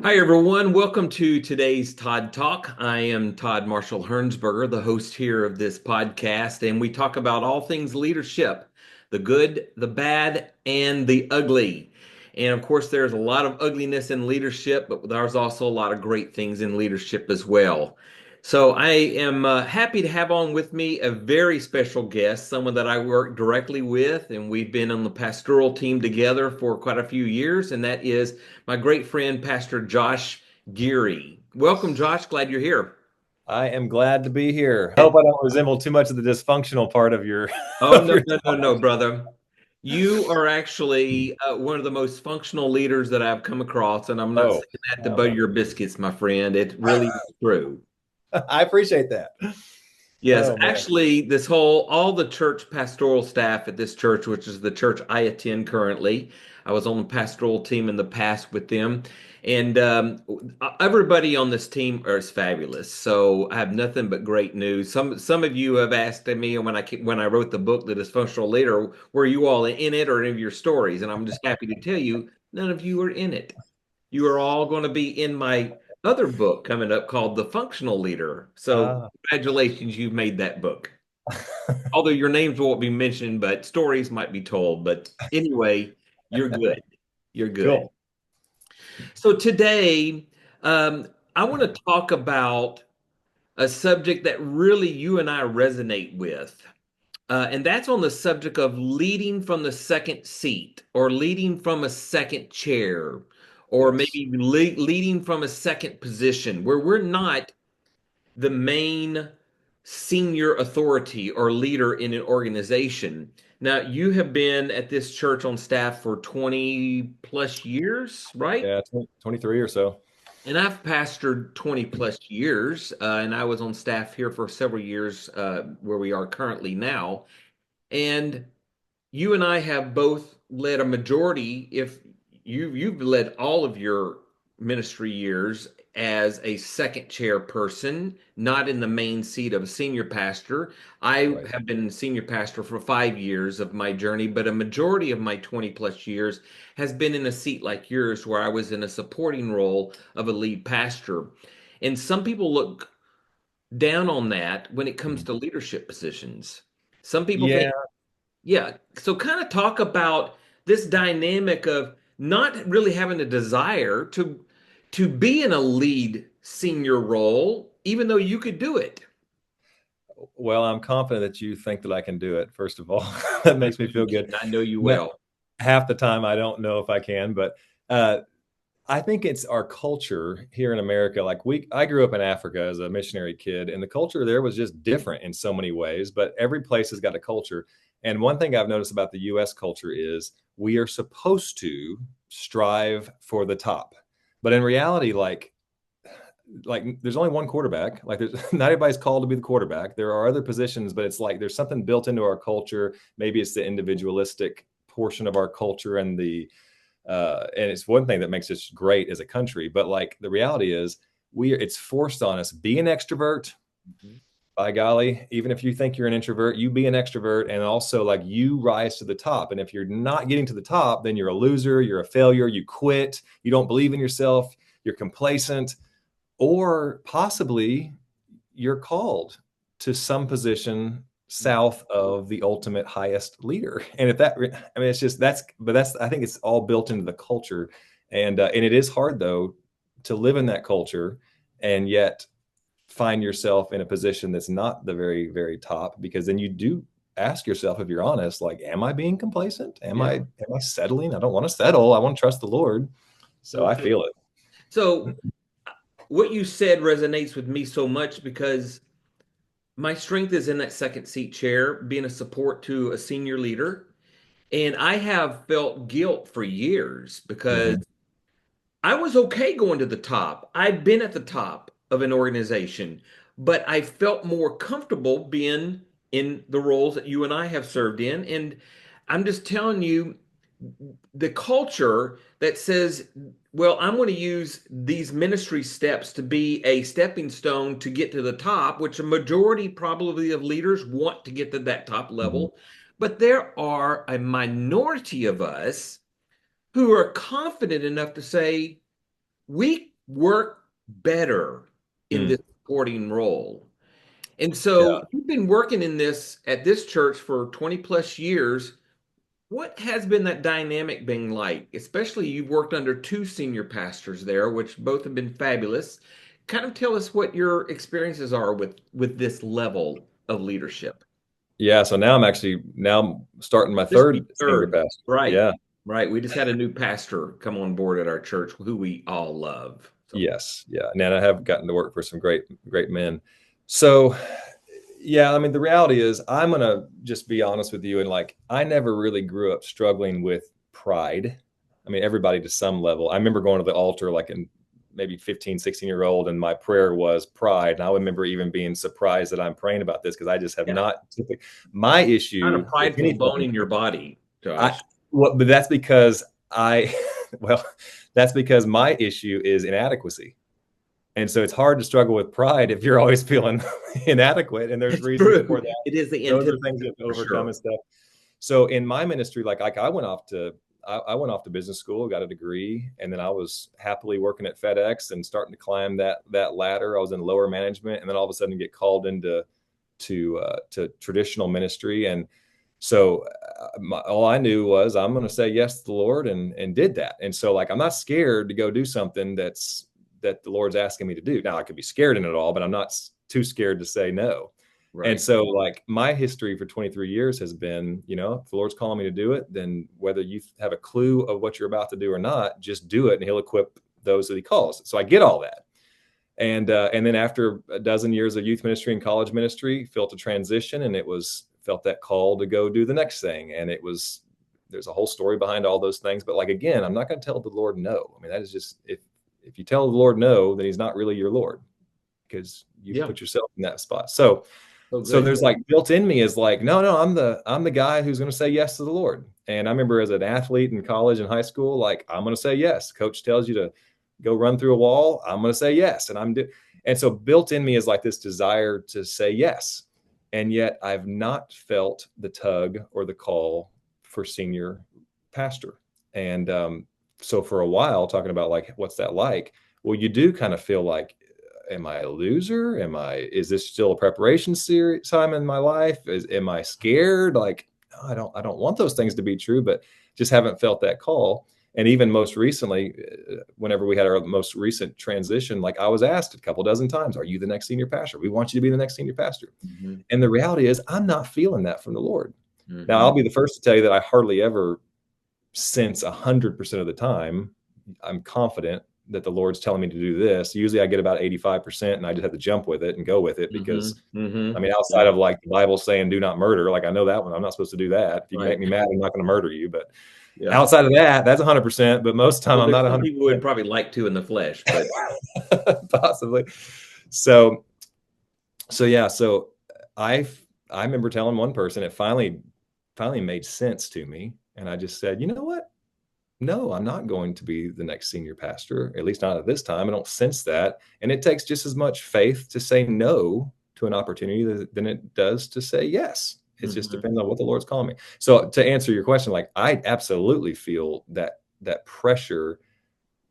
Hi, everyone. Welcome to today's Todd Talk. I am Todd Marshall Hernsberger, the host here of this podcast, and we talk about all things leadership, the good, the bad, and the ugly. And of course, there's a lot of ugliness in leadership, but there's also a lot of great things in leadership as well. So I am happy to have on with me a very special guest, someone that I work directly with, and we've been on the pastoral team together for quite a few years, and that is my great friend, Pastor Josh Giere. Welcome, Josh. Glad you're here. I am glad to be here. I hope I don't resemble too much of the dysfunctional part of your Oh, of no, your no, no, no, brother. You are actually one of the most functional leaders that I've come across, and I'm not Oh, saying that to butter your biscuits, my friend. It really is true. I appreciate that. Yes, Oh man. actually, all the church pastoral staff at this church, which is the church I attend currently, I was on the pastoral team in the past with them, and everybody on this team is fabulous. So I have nothing but great news. Some of you have asked me when I wrote the book, The Dysfunctional Leader, were you all in it or any of your stories? And I'm just happy to tell you, none of you are in it. You are all going to be in my other book coming up called The Functional Leader. So Ah. congratulations, you've made that book. Although your names won't be mentioned, but stories might be told. But anyway, you're good. You're good. Cool. So today, I want to talk about a subject that really you and I resonate with. And that's on the subject of leading from the second seat or leading from a second chair or maybe Yes. even leading from a second position where we're not the main senior authority or leader in an organization. Now, you have been at this church on staff for 20 plus years, right? Yeah, 23 or so. And I've pastored 20 plus years, and I was on staff here for several years where we are currently now. And you and I have both led a majority, if you've led all of your ministry years as a second chair person, not in the main seat of a senior pastor. I Right. have been senior pastor for 5 years of my journey, but a majority of my 20 plus years has been in a seat like yours where I was in a supporting role of a lead pastor. And some people look down on that when it comes Mhm. to leadership positions. Some people think, Yeah. yeah. So kind of talk about this dynamic of not really having a desire to be in a lead senior role, even though you could do it. Well, I'm confident that you think that I can do it, first of all. That I makes me know you feel good. can. I know you No, well. half the time I don't know if I can, but uh, I think it's our culture here in America. I grew up in Africa as a missionary kid, and the culture there was just different in so many ways, but every place has got a culture. And one thing I've noticed about the US culture is we are supposed to strive for the top. But in reality, like there's only one quarterback. Like there's not everybody's called to be the quarterback. There are other positions, but it's like there's something built into our culture. Maybe it's the individualistic portion of our culture and it's one thing that makes us great as a country, but like the reality is it's forced on us. Be an extrovert. Mhm. By golly, even if you think you're an introvert, you be an extrovert, and also like you rise to the top. And if you're not getting to the top, then you're a loser, you're a failure, you quit, you don't believe in yourself, you're complacent, or possibly you're called to some position south of the ultimate highest leader. And if that, I mean, it's just that's I think it's all built into the culture, and it is hard though to live in that culture and yet find yourself in a position that's not the very very top, because then you do ask yourself, if you're honest, like, am I being complacent? Yeah. Am I settling? I don't want to settle. I want to trust the Lord. So So I true. feel it. So what you said resonates with me so much because my strength is in that second seat chair, being a support to a senior leader. And I have felt guilt for years because Mhm. I was okay going to the top. I've been at the top of an organization, but I felt more comfortable being in the roles that you and I have served in. And I'm just telling you, the culture that says, well, I'm going to use these ministry steps to be a stepping stone to get to the top, which a majority probably of leaders want to get to that top Mhm. level. But there are a minority of us who are confident enough to say, we work better in Mm, this supporting role. And yeah. so you've been working in this at this church for 20 plus years. What has been that dynamic been like? Especially you've worked under two senior pastors there, which both have been fabulous. Kind of tell us what your experiences are with this level of leadership. Yeah. So now I'm starting my This be third senior third, pastor. right? Yeah. Right. We just had a new pastor come on board at our church, who we all love. So Yes. Yeah. And I have gotten to work for some great men. So, yeah, I mean, the reality is, I'm going to just be honest with you. And like, I never really grew up struggling with pride. I mean, everybody to some level. I remember going to the altar like in maybe 15, 16-year-old, and my prayer was pride. And I remember even being surprised that I'm praying about this because I just have yeah, not. My not a issue, if prideful bone anything, in your body, I, Josh. well, but that's because well, that's because my issue is inadequacy. And so it's hard to struggle with pride if you're always feeling inadequate. And there's It's reasons for true. that. It is the Those are antithesis things you have to for overcome sure. and stuff. So in my ministry, like I went off to business school, got a degree, and then I was happily working at FedEx and starting to climb that ladder. I was in lower management, and then all of a sudden get called into to traditional ministry. And so all I knew was I'm going to say yes to the Lord, and did that. And so like I'm not scared to go do something that the Lord's asking me to do. Now I could be scared in it all, but I'm not too scared to say no. And Right. so like my history for 23 years has been, if the Lord's calling me to do it, then whether you have a clue of what you're about to do or not, just do it, and He'll equip those that He calls. So I get all that. And then after a dozen years of youth ministry and college ministry, felt a transition, and felt that call to go do the next thing. And there's a whole story behind all those things. But like, again, I'm not going to tell the Lord no. I mean, that is just, if you tell the Lord no, then He's not really your Lord, because you've Yeah. put yourself in that spot. So So good. there's like built in me is like, no, I'm the guy who's going to say yes to the Lord. And I remember as an athlete in college and high school, like, I'm going to say yes. Coach tells you to go run through a wall, I'm going to say yes. And so built in me is like this desire to say yes. And yet I've not felt the tug or the call for senior pastor. And so for a while, talking about like, what's that like? Well, you do kind of feel like, am I a loser? Is this still a preparation series time in my life? Am I scared? Like, no, I don't want those things to be true, but just haven't felt that call. And even most recently, whenever we had our most recent transition, like I was asked a couple dozen times, are you the next senior pastor? We want you to be the next senior pastor. Hmm. And the reality is I'm not feeling that from the Lord. Now Hmm. I'll be the first to tell you that I hardly ever sense 100% of the time I'm confident that the Lord's telling me to do this. Usually I get about 85%, and I just have to jump with it and go with it, Hmm. because Hmm. I mean, outside Yeah. of like the Bible saying do not murder, like I know that one, I'm not supposed to do that. If you can Right. make me mad, I'm not going to murder you. But Yeah. outside of that, that's 100%. But most of the time Well, I'm there's not some people who 100% would probably like to in the flesh, but possibly. So, so I I remember telling one person, it finally made sense to me. And I just said, you know what? No, I'm not going to be the next senior pastor, at least not at this time. I don't sense that. And it takes just as much faith to say no to an opportunity than it does to say yes. It just Mhm. depends on what the Lord's calling me. So to answer your question, like I absolutely feel that pressure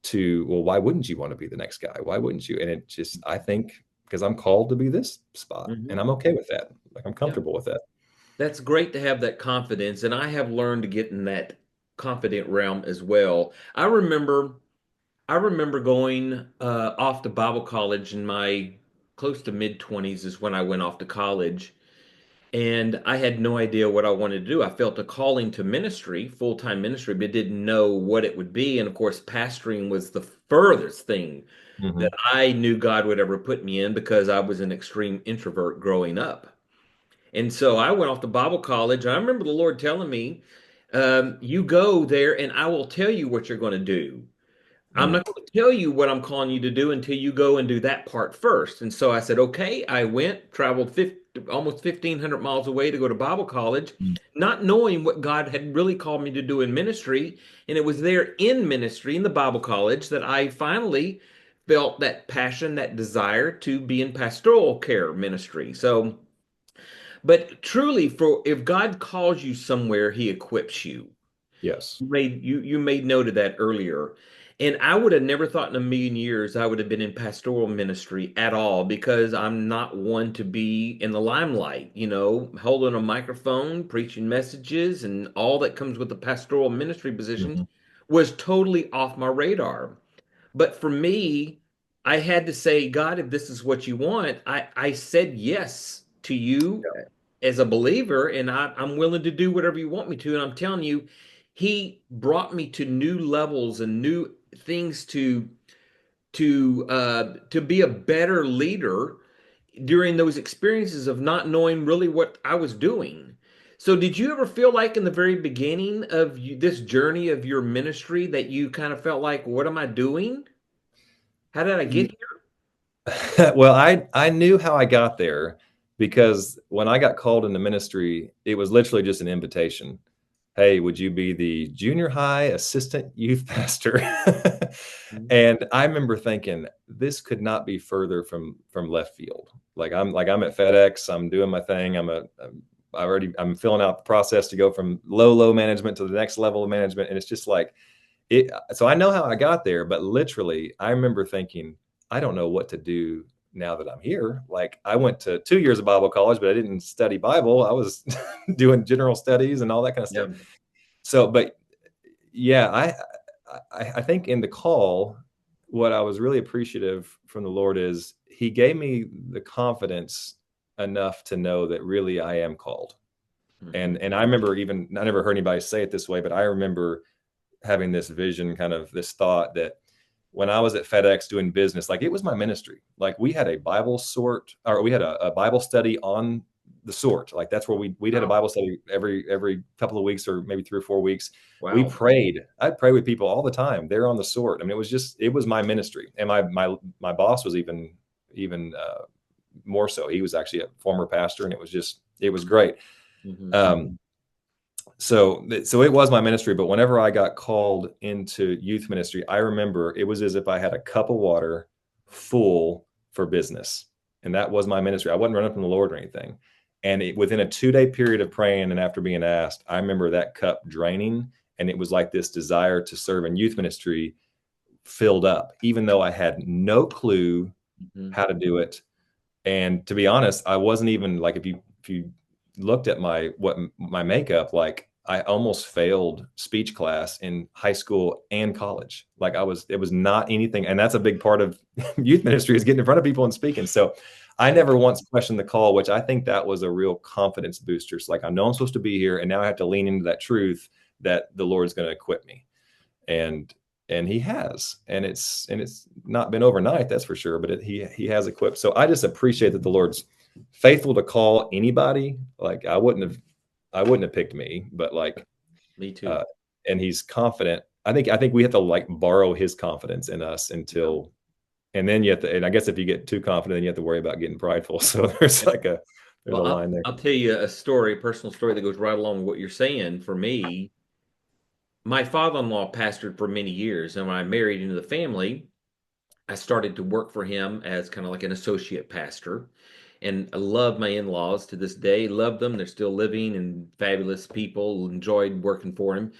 to, well, why wouldn't you want to be the next guy? Why wouldn't you? And it just, I think because I'm called to be this spot, and Mhm. I'm okay with that. Like I'm Yeah. comfortable with that. That's great to have that confidence, and I have learned to get in that confident realm as well. I remember going off to Bible college in my close to mid 20s is when I went off to college, and I had no idea what I wanted to do. I felt a calling to ministry, full-time ministry, but didn't know what it would be. And of course, pastoring was the furthest thing that Hmm. I knew God would ever put me in because I was an extreme introvert growing up. And so I went off to Bible college. And I remember the Lord telling me, you go there and I will tell you what you're going to do. I'm Mm. not going to tell you what I'm calling you to do until you go and do that part first. And so I said, okay. I went, traveled almost 1,500 miles away to go to Bible college, not knowing what God had really called me to do in ministry. And it was there in ministry, in the Bible college, that I finally felt that passion, that desire to be in pastoral care ministry. So, but truly, for if God calls you somewhere, He equips you. Yes. You made note of that earlier. And I would have never thought in a million years I would have been in pastoral ministry at all because I'm not one to be in the limelight, holding a microphone, preaching messages, and all that comes with the pastoral ministry positions Mhm. was totally off my radar. But for me, I had to say, God, if this is what you want, I said yes to you as a believer, and I'm willing to do whatever you want me to. And I'm telling you, He brought me to new levels and new things to be a better leader during those experiences of not knowing really what I was doing. So, did you ever feel like in the very beginning of this journey of your ministry that you kind of felt like, what am I doing? How did I get here? Well, I knew how I got there because when I got called into ministry, it was literally just an invitation. Hey, would you be the junior high assistant youth pastor? And I remember thinking this could not be further from left field. Like I'm at FedEx, I'm doing my thing. I'm filling out the process to go from low management to the next level of management, and it's just like it. So I know how I got there, but literally, I remember thinking, I don't know what to do now that I'm here. Like I went to 2 years of Bible college, but I didn't study Bible. I was doing general studies and all that kind of stuff. Yeah. So, but yeah, I think in the call, what I was really appreciative from the Lord is He gave me the confidence enough to know that really I am called. Hmm. And I remember I never heard anybody say it this way, but I remember having this vision, kind of this thought that when I was at FedEx doing business, like it was my ministry. Like we had a Bible sort, or we had a Bible study on the sort. Like that's where we had a Wow. Bible study every couple of weeks or maybe 3 or 4 weeks. We Wow. prayed. I'd pray with people all the time. They're on the sort. I mean, it was my ministry, and my boss was even more so. He was actually a former pastor, and it was great. Hmm. Um, so it was my ministry, but whenever I got called into youth ministry, I remember it was as if I had a cup of water full for business. And that was my ministry. I wasn't running from the Lord or anything. And within a 2 day period of praying and after being asked, I remember that cup draining. And it was like this desire to serve in youth ministry filled up, even though I had no clue Hmm. how to do it. And to be honest, I wasn't even like, if you looked at my makeup, like I almost failed speech class in high school and college. Like it was not anything. And that's a big part of youth ministry, is getting in front of people and speaking. So I Yeah. never once questioned the call, which I think that was a real confidence booster. It's like, I know I'm supposed to be here, and now I have to lean into that truth that the Lord's going to equip me. And he has, and it's not been overnight, that's for sure, but he has equipped. So I just appreciate that the Lord's faithful to call anybody. Like I wouldn't have picked me, but like Me too. uh and he's confident. I think we have to like borrow his confidence in us Yeah. until, and then you have to, and I guess if you get too confident, then you have to worry about getting prideful. So there's Yeah. like there's a Well, line there. I'll tell you a story, a personal story that goes right along with what you're saying. For me, my father-in-law pastored for many years, and when I married into the family, I started to work for him as kind of like an associate pastor. And I love my in-laws to this day. Love them. They're still living and fabulous people. Enjoyed working for him.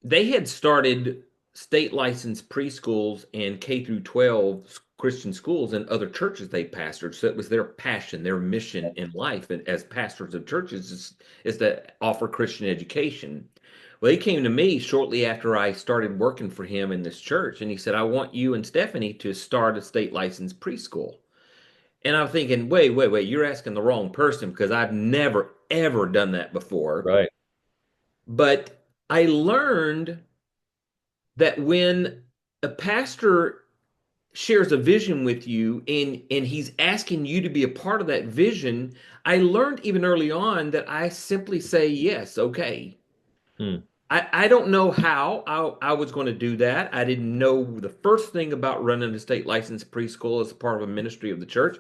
They had started state licensed preschools and K through 12 Christian schools in other churches they pastored. So it was their passion, their mission in life and as pastors of churches is to offer Christian education. Well, he came to me shortly after I started working for him in this church, and he said, I want you and Stephanie to start a state licensed preschool. And I'm thinking, wait, you're asking the wrong person because I've never, ever done that before. Right. But I learned that when a pastor shares a vision with you and he's asking you to be a part of that vision, I learned even early on that I simply say yes, okay. Hmm. I don't know how I was going to do that. I didn't know the first thing about running a state licensed preschool as part of a ministry of the church,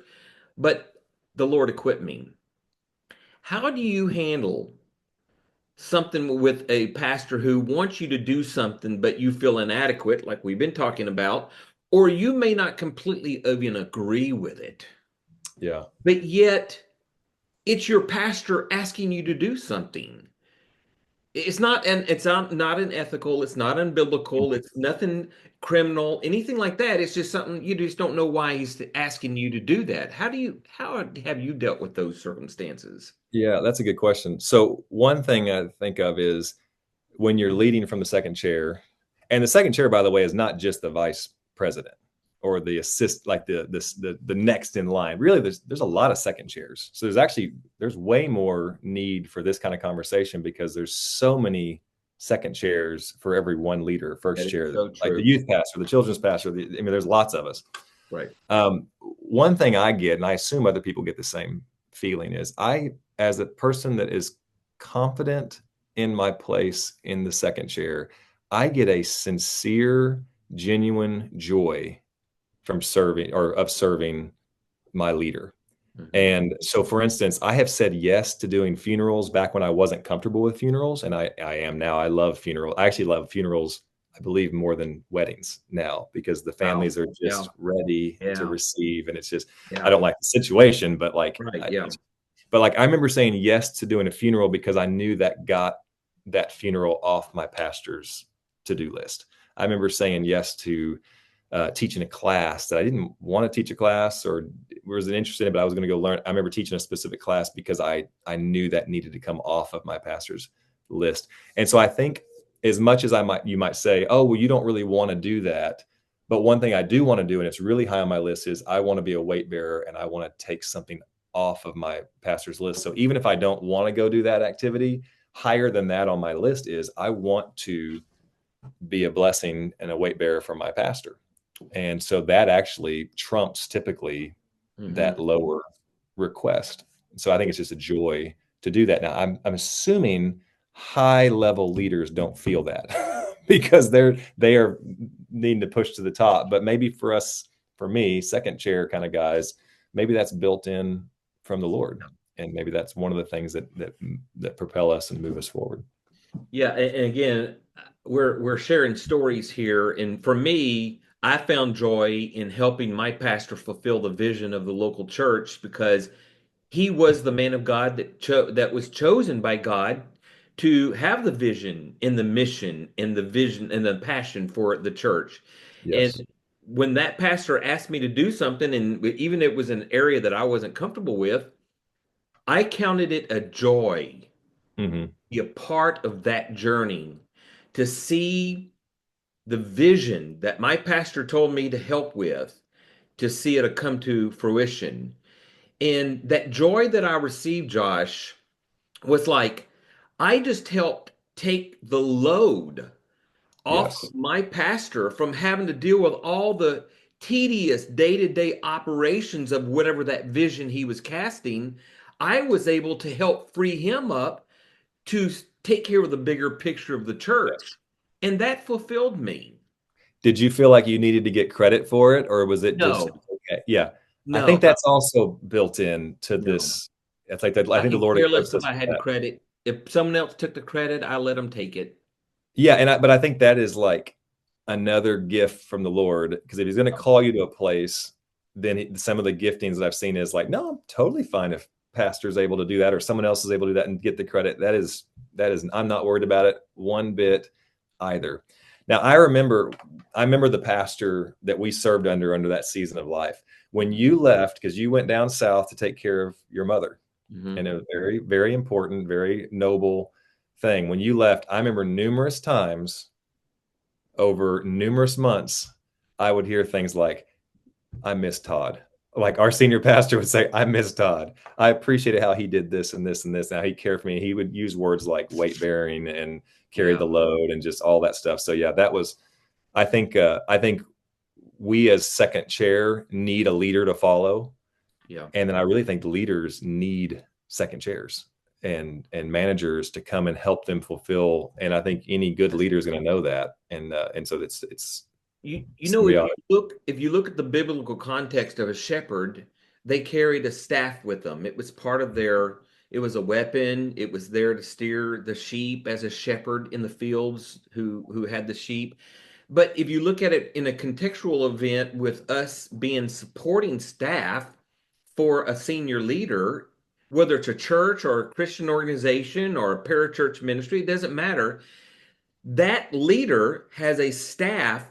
but the Lord equipped me. How do you handle something with a pastor who wants you to do something, but you feel inadequate, like we've been talking about, or you may not completely even agree with it, Yeah. but yet it's your pastor asking you to do something? It's not, and it's not unethical. It's not unbiblical. It's nothing criminal, anything like that. It's just something you just don't know why he's asking you to do that. How have you dealt with those circumstances? Yeah, that's a good question. So one thing I think of is when you're leading from the second chair, and the second chair, by the way, is not just the vice president or the assist, like the next in line. Really, there's a lot of second chairs. So there's way more need for this kind of conversation because there's so many second chairs for every one leader, That first is chair, so like the true. youth pastor, the children's pastor. I mean, there's lots of us. Right. One thing I get, and I assume other people get the same feeling, is as a person that is confident in my place in the second chair, I get a sincere, genuine joy from serving my leader. Hmm. And so, for instance, I have said yes to doing funerals back when I wasn't comfortable with funerals, and I am now. I love funerals. I actually love funerals, I believe, more than weddings now because the Wow. families are Yeah. just ready to Yeah. receive, and it's just I Yeah. don't like the situation, but Right. Yeah. I remember saying yes to doing a funeral because I knew that got that funeral off my pastor's to-do list. I remember saying yes to teaching a class that I didn't want to teach a class or wasn't interested in, but I was going to go learn. I remember teaching a specific class because I knew that needed to come off of my pastor's list. And so I think as much as you might say, oh, well, you don't really want to do that. But one thing I do want to do, and it's really high on my list, is I want to be a weight bearer and I want to take something off of my pastor's list. So even if I don't want to go do that activity, higher than that on my list is I want to be a blessing and a weight bearer for my pastor. And so that actually trumps typically Hmm. that lower request. So I think it's just a joy to do that. Now I'm assuming high level leaders don't feel that because they are needing to push to the top. But maybe for us, for me, second chair kind of guys, maybe that's built in from the Lord. And maybe that's one of the things that propel us and move us forward. Yeah. And again, we're sharing stories here, and for me, I found joy in helping my pastor fulfill the vision of the local church because he was the man of God that was chosen by God to have the vision and the mission and the vision and the passion for the church. And Yes. when that pastor asked me to do something, and even it was an area that I wasn't comfortable with, I counted it a joy to Hmm. be a part of that journey, to see the vision that my pastor told me to help with, to see it come to fruition. And that joy that I received, Josh, was like I just helped take the load off Yes. of my pastor from having to deal with all the tedious day-to-day operations of whatever that vision he was casting. I was able to help free him up to take care of the bigger picture of the Yes. church. And that fulfilled me. Did you feel like you needed to get credit for it, or was it just No, okay? Yeah, I no, think that's also built in to no. this. It's like that. I I think the could Lord care equips less if us I with had that. credit. If someone else took the credit, I let them take it. Yeah, but I think that is like another gift from the Lord because if He's going to call you to a place, then some of the giftings that I've seen is like, no, I'm totally fine if pastor's able to do that or someone else is able to do that and get the credit. That is I'm not worried about it one bit either. Now I remember the pastor that we served under that season of life. When you left, because you went down south to take care of your mother, Hmm. and a very, very important, very noble thing. When you left, I remember numerous times over numerous months, I would hear things like, I miss Todd. Like our senior pastor would say, I miss Todd. I appreciated how he did this and this and this. Now he cared for me. He would use words like weight bearing and carry Yeah, the load and just all that stuff. So yeah, that was, I think we as second chair need a leader to follow. yeah. And then I really think leaders need second chairs and managers to come and help them fulfill. And I think any good leader is going to know that. And so You it's know, symbiotic. if you look at the biblical context of a shepherd, they carried a staff with them. It was part of their, it was a weapon. It was there to steer the sheep as a shepherd in the fields who had the sheep. But if you look at it in a contextual event with us being supporting staff for a senior leader, whether it's a church or a Christian organization or a parachurch ministry, it doesn't matter. That leader has a staff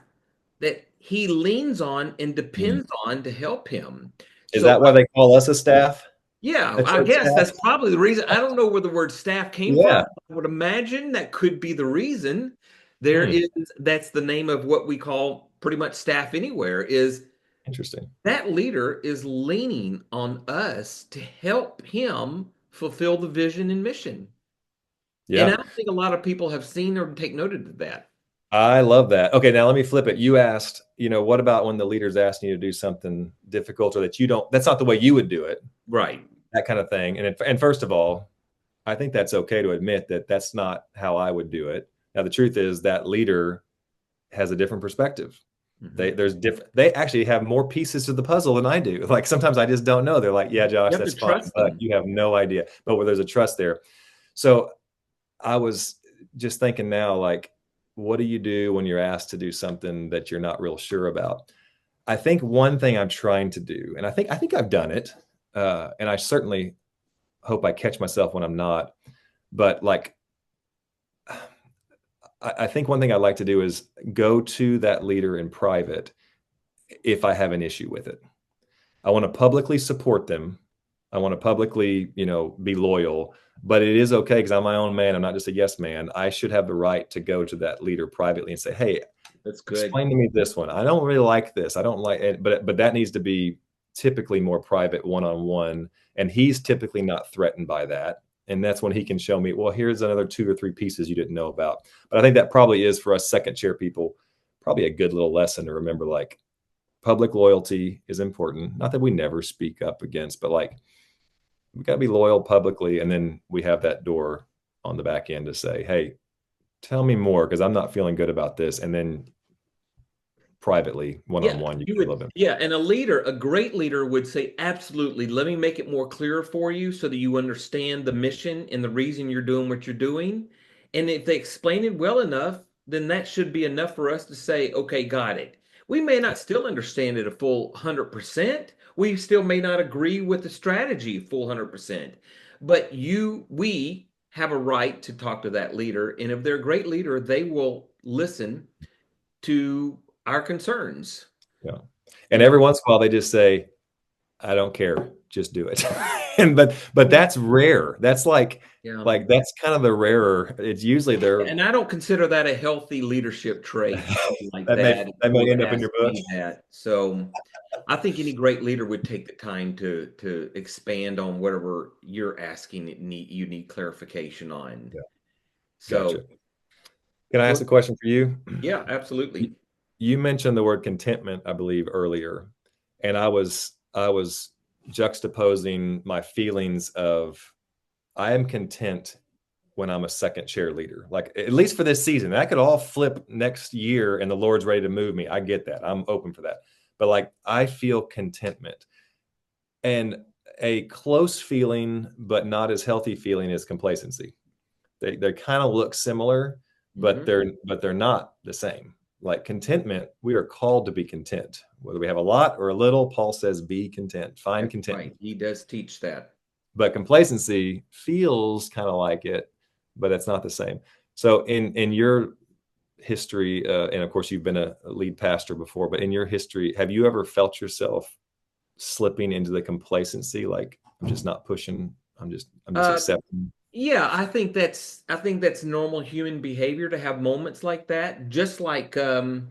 that he leans on and Mm. depends on to help him. Is So that why they call us a staff? yeah, A I church guess staff? that's probably the reason. I don't know where the word staff came from. Yeah. I would imagine that could be the reason. There Hmm. is, that's the name of what we call pretty much staff anywhere, is Interesting. that leader is leaning on us to help him fulfill the vision and mission. And I Yeah. don't think a lot of people have seen or take noted of that. I love that. Okay, now let me flip it. You asked, what about when the leader's asking you to do something difficult or that you don't, that's not the way you would do it, Right. that kind of thing. And first of all, I think that's okay to admit that that's not how I would do it. Now, the truth is that leader has a different perspective. Mhm. They actually have more pieces to the puzzle than I do. Like sometimes I just don't know. They're like, yeah, You Josh, have to that's fine, trust but them. you have no idea. But where there's a trust there. So I was just thinking now, like, what do you do when you're asked to do something that you're not real sure about? I think one thing I'm trying to do, and I think I've done it, and I certainly hope I catch myself when I'm not. But like, I think one thing I like to do is go to that leader in private if I have an issue with it. I want to publicly support them. I want to publicly, be loyal, but it is okay because I'm my own man. I'm not just a yes man. I should have the right to go to that leader privately and say, "Hey, That's good. explain to me this one. I don't really like this. I don't like it." But that needs to be typically more private, one-on-one, and he's typically not threatened by that. And that's when he can show me, well, here's another 2 or 3 pieces you didn't know about. But I think that probably is for us second chair people, probably a good little lesson to remember. Like, public loyalty is important. Not that we never speak up against, but like we got to be loyal publicly. And then we have that door on the back end to say, hey, tell me more because I'm not feeling good about this. And then privately, one Yeah, on one, you you can a would. little bit. Yeah, and a leader, a great leader would say, absolutely, let me make it more clear for you so that you understand the mission and the reason you're doing what you're doing. And if they explain it well enough, then that should be enough for us to say, okay, got it. We may not still understand it a full 100%. We still may not agree with the strategy full 100%. But we have a right to talk to that leader. And if they're a great leader, they will listen to our concerns. Yeah. You And know, every once in a while they just say, I don't care, just do it. And but that's rare. That's yeah. that's kind of the rarer. It's usually they're And I don't consider that a healthy leadership trait, something like that may that. If that you may were end to up in ask your book. me that. So I think any great leader would take the time to expand on whatever you're asking you need clarification on. Yeah, So gotcha. Can I ask well, a question for you? yeah, You absolutely. you mentioned the word contentment, I believe, earlier, and I was juxtaposing my feelings of I am content when I'm a second chair leader, like at least for this season. That could all flip next year, and the Lord's ready to move me. I get that. I'm open for that. But like I feel contentment, and a close feeling, but not as healthy feeling is complacency. They kind of look similar, but Hmm. they're not the same. Like contentment, we are called to be content. Whether we have a lot or a little, Paul says, be content, find That's contentment. right. He does teach that. But complacency feels kind of like it, but it's not the same. So in your history, and of course you've been a lead pastor before, but in your history, have you ever felt yourself slipping into the complacency? Like I'm just not pushing. I'm just Uh, accepting. yeah, I think that's normal human behavior to have moments like that. Just like I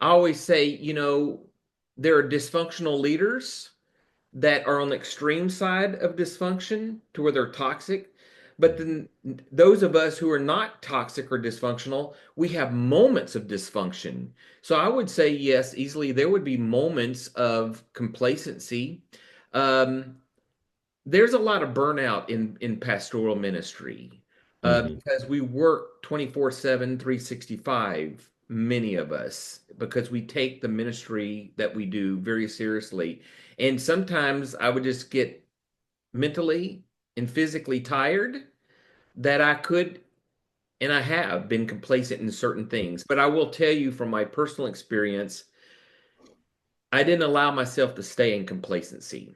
always say, there are dysfunctional leaders that are on the extreme side of dysfunction to where they're toxic. But then those of us who are not toxic or dysfunctional, we have moments of dysfunction. So I would say, yes, easily there would be moments of complacency. Um, there's a lot of burnout in pastoral ministry Mhm. because we work 24/7, 365, many of us, because we take the ministry that we do very seriously. And sometimes I would just get mentally and physically tired that I could, and I have been complacent in certain things. But I will tell you from my personal experience, I didn't allow myself to stay in complacency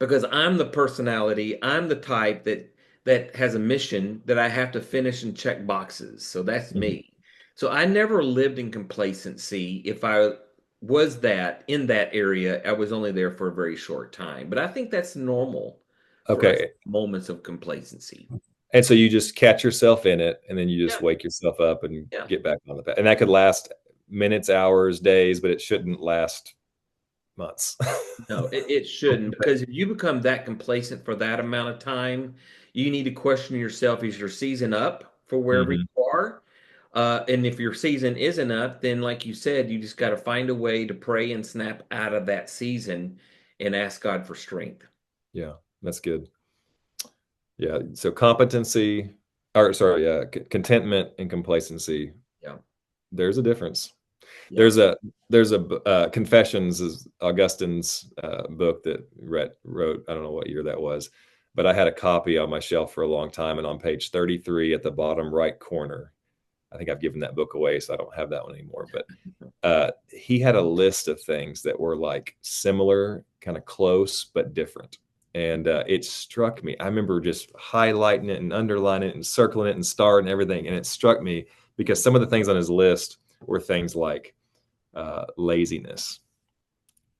because I'm the personality, I'm the type that has a mission that I have to finish and check boxes. So that's Mhm. me. So I never lived in complacency. If I was that in that area, I was only there for a very short time. But I think that's normal for us, Okay. moments of complacency. And so you just catch yourself in it, and then you just Yeah, wake yourself up and yeah. get back on the path. And that could last minutes, hours, days, but it shouldn't last months. No, it shouldn't, because if you become that complacent for that amount of time, you need to question yourself, is your season up for wherever Mhm. you are? And if your season isn't up, then like you said, you just got to find a way to pray and snap out of that season and ask God for strength. Yeah, that's good. Yeah. So competency, or sorry, contentment and complacency. Yeah. There's a difference. Yeah. There's a Confessions is Augustine's book that wrote. I don't know what year that was, but I had a copy on my shelf for a long time, and on page 33 at the bottom right corner, I think I've given that book away, so I don't have that one anymore. But he had a list of things that were like similar, kind of close, but different. And it struck me. I remember just highlighting it and underlining it and circling it and starring and everything. And it struck me because some of the things on his list were things like laziness.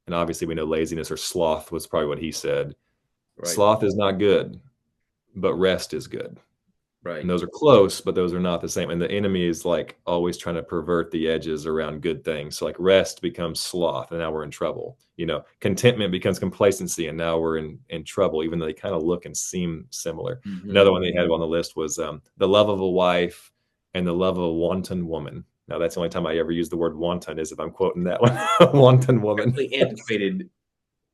And obviously, we know laziness or sloth was probably what he said. Right. Sloth is not good, but rest is good. And Right. those are close, but those are not the same. And the enemy is like always trying to pervert the edges around good things. So like rest becomes sloth, and now we're in trouble. Contentment becomes complacency, and now we're in trouble, even though they kind of look and seem similar. Another Hmm. one they had on the list was the love of a wife and the love of a wanton woman. Now that's the only time I ever use the word wanton is if I'm quoting that one, wanton woman. Really antiquated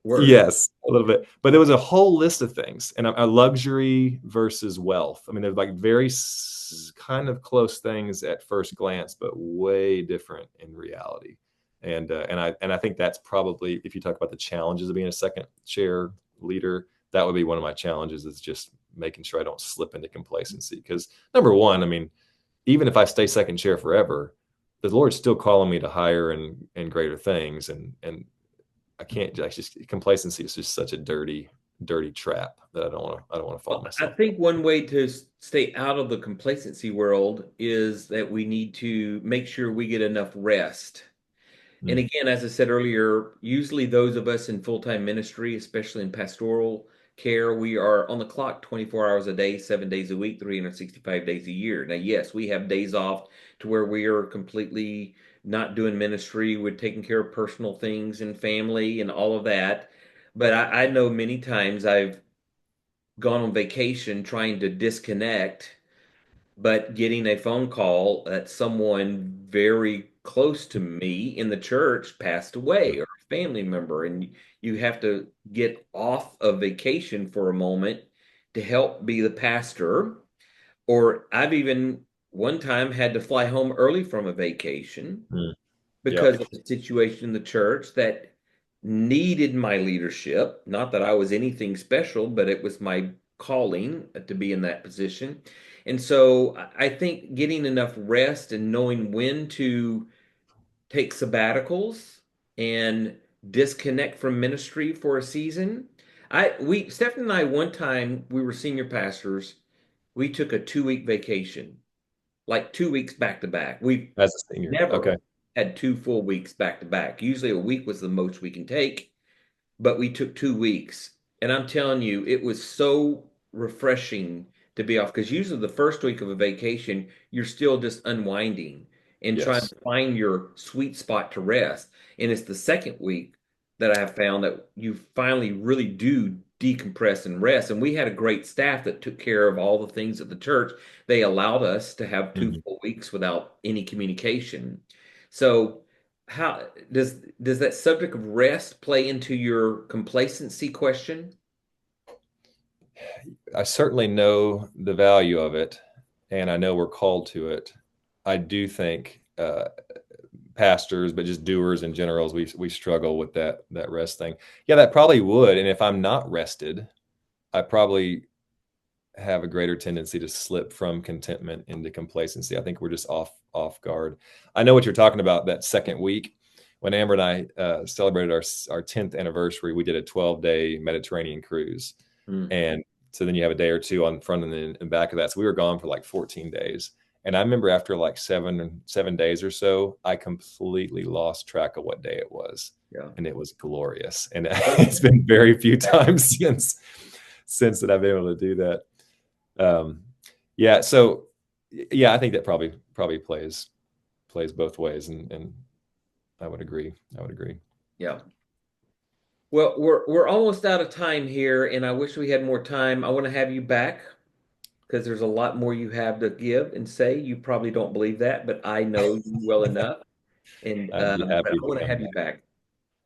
word. Yes, a little bit. But there was a whole list of things, and a luxury versus wealth. I mean, they're like very kind of close things at first glance, but way different in reality. And I think that's probably, if you talk about the challenges of being a second chair leader, that would be one of my challenges, is just making sure I don't slip into complacency. Because number one, I mean, even if I stay second chair forever, the Lord's still calling me to higher and greater things, and I can't just complacency is just such a dirty trap that I don't want to fall Well, I myself. think one way to stay out of the complacency world is that we need to make sure we get enough rest. And Mm, again, as I said earlier, usually those of us in full-time ministry, especially in pastoral care, we are on the clock 24 hours a day, 7 days a week, 365 days a year. Now, yes, we have days off to where we are completely not doing ministry. We're taking care of personal things and family and all of that. But I know many times I've gone on vacation trying to disconnect, but getting a phone call that someone very close to me in the church passed away, or a family member, and you have to get off of vacation for a moment to help be the pastor. Or I've even one time had to fly home early from a vacation mm, because yep. of the situation in the church that needed my leadership. Not that I was anything special, but it was my calling to be in that position. And so I think getting enough rest and knowing when to take sabbaticals and disconnect from ministry for a season. Stephanie and I, one time we were senior pastors, we took a 2 week vacation, like 2 weeks back to back. We've As a senior, never okay. had 2 full weeks back to back. Usually a week was the most we can take, but we took 2 weeks. And I'm telling you, it was so refreshing to be off, because usually the first week of a vacation, you're still just unwinding and trying Yes. to find your sweet spot to rest. And it's the second week that I have found that you finally really do decompress and rest. And we had a great staff that took care of all the things at the church. They allowed us to have two Mhm. full weeks without any communication. So, how does that subject of rest play into your complacency question? I certainly know the value of it, and I know we're called to it. I do think pastors, but just doers in general, we struggle with that rest thing. Yeah, that probably would. And if I'm not rested, I probably have a greater tendency to slip from contentment into complacency. I think we're just off guard. I know what you're talking about, that second week when Amber and I celebrated our 10th anniversary, we did a 12-day Mediterranean cruise. Mm. And so then you have a day or two on front and then and back of that. So we were gone for like 14 days. And I remember after like seven days or so, I completely lost track of what day it was. Yeah. And it was glorious. And it's been very few times since that I've been able to do that. Yeah. So yeah, I think that probably plays both ways. And I would agree. Yeah. Well, we're almost out of time here, and I wish we had more time. I want to have you back because there's a lot more you have to give and say. You probably don't believe that, but I know you well enough. And I'd be but happy I to want to come have you back. back.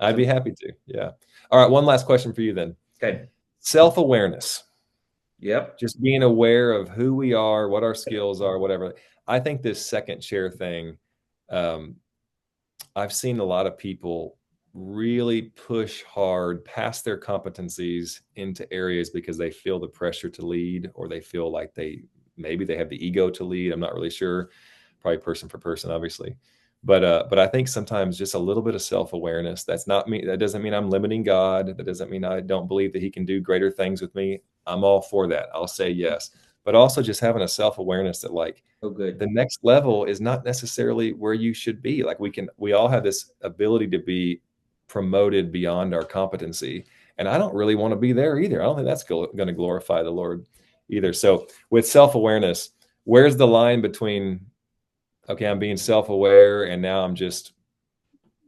I'd So, be happy to. Yeah. All right. One last question for you then. okay. Self-awareness. Yep. Just being aware of who we are, what our skills are, whatever. I think this second chair thing, I've seen a lot of people really push hard past their competencies into areas because they feel the pressure to lead, or they feel like maybe they have the ego to lead. I'm not really sure, probably person for person, obviously. But I think sometimes just a little bit of self-awareness. That's not me. That doesn't mean I'm limiting God. That doesn't mean I don't believe that he can do greater things with me. I'm all for that. I'll say yes. But also just having a self-awareness that like Oh, good. the next level is not necessarily where you should be. Like we all have this ability to be promoted beyond our competency. And I don't really want to be there either. I don't think that's going to glorify the Lord either. So with self-awareness, where's the line between, okay, I'm being self-aware and now I'm just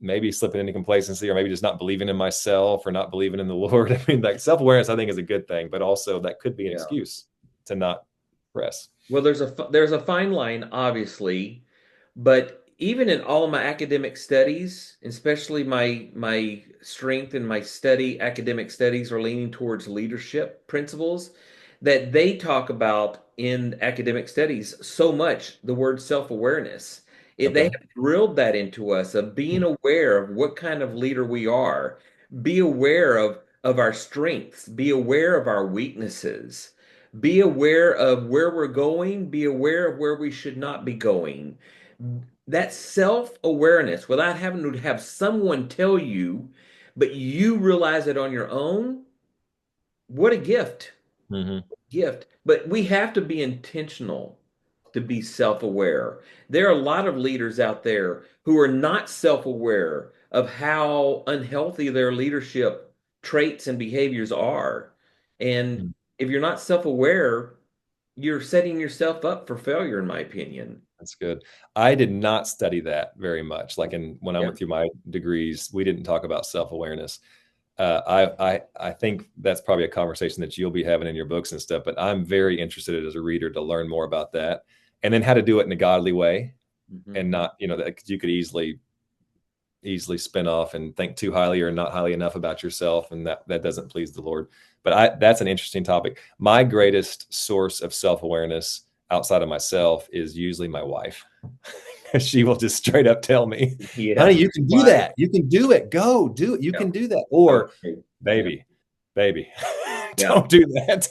maybe slipping into complacency, or maybe just not believing in myself or not believing in the Lord. I mean, like self-awareness, I think is a good thing, but also that could be an Yeah. excuse to not press. Well, there's a fine line, obviously, but even in all of my academic studies, especially my strength in my academic studies are leaning towards leadership principles that they talk about in academic studies so much, the word self-awareness. They Okay. have drilled that into us of being aware of what kind of leader we are, be aware of our strengths, be aware of our weaknesses, be aware of where we're going, be aware of where we should not be going. That self-awareness without having to have someone tell you, but you realize it on your own, what a gift. Mm-hmm. Gift. But we have to be intentional to be self-aware. There are a lot of leaders out there who are not self-aware of how unhealthy their leadership traits and behaviors are. And if you're not self-aware, you're setting yourself up for failure, in my opinion. That's good. I did not study that very much. Like when I Yeah. went through my degrees, we didn't talk about self-awareness. I think that's probably a conversation that you'll be having in your books and stuff, but I'm very interested as a reader to learn more about that, and then how to do it in a godly way, Mhm. and not, that you could easily spin off and think too highly or not highly enough about yourself, and that doesn't please the Lord. But that's an interesting topic. My greatest source of self-awareness outside of myself is usually my wife. She will just straight up tell me, Yeah. honey, you can do Why? that. You can do it. Go do it. You Yeah. can do that. Or Okay. Yeah. baby, Yeah. don't do that.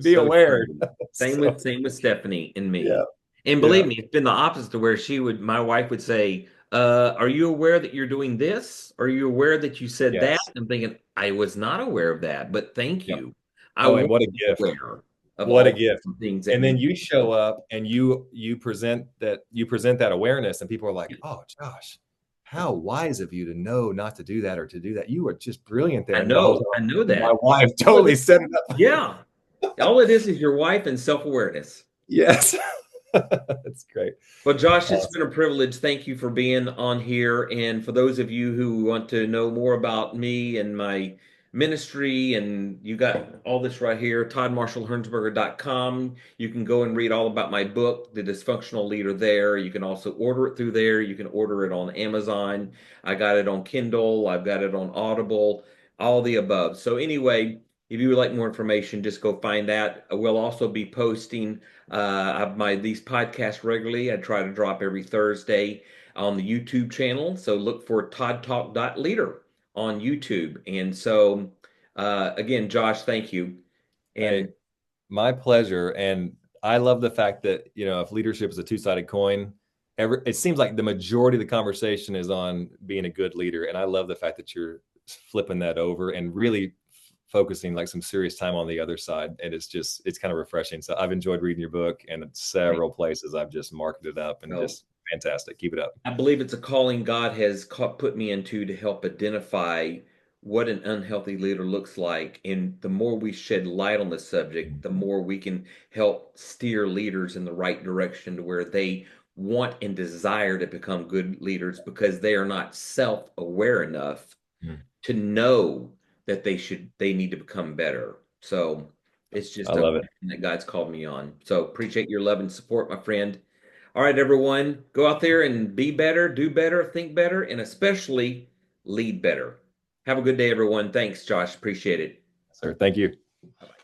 Be So aware. true. So, Same with Stephanie and yeah. me. And Yeah. believe me, it's been the opposite to where my wife would say, are you aware that you're doing this? Are you aware that you said that? Yes. I'm thinking, I was not aware of that, but thank Yep. you. I Oh, and was what a gift. aware of What a all gift. the things that And then need. you show up and you present that awareness, and people are like, oh, Josh, how wise of you to know not to do that or to do that. You are just brilliant there. And the whole I know time, my that. wife All it totally is, set it up. yeah. All it is your wife and self-awareness. Yes. That's great. Well, Josh, it's been Awesome. a privilege. Thank you for being on here. And for those of you who want to know more about me and my ministry, and you got all this right here, ToddMarshallHernsberger.com. You can go and read all about my book, The Dysfunctional Leader, there. You can also order it through there. You can order it on Amazon. I got it on Kindle. I've got it on Audible, all the above. So anyway, if you would like more information, just go find that. We'll also be posting these podcasts regularly. I try to drop every Thursday on the YouTube channel. So look for ToddTalk.Leader on YouTube. And so again, Josh, thank you. Hey, And my pleasure. And I love the fact that, if leadership is a two-sided coin, it seems like the majority of the conversation is on being a good leader. And I love the fact that you're flipping that over and really focusing like some serious time on the other side. And it's kind of refreshing. So I've enjoyed reading your book, and several places I've just marked it up, and So just fantastic. Keep it up. I believe it's a calling God has put me into to help identify what an unhealthy leader looks like. And the more we shed light on the subject, the more we can help steer leaders in the right direction to where they want and desire to become good leaders because they are not self-aware enough Mm. to know that they need to become better. So it's I just a love it. mission that God's called me on. So appreciate your love and support, my friend. All right, everyone, go out there and be better, do better, think better, and especially lead better. Have a good day, everyone. Thanks, Josh. Appreciate it. Sir, thank you. Bye-bye.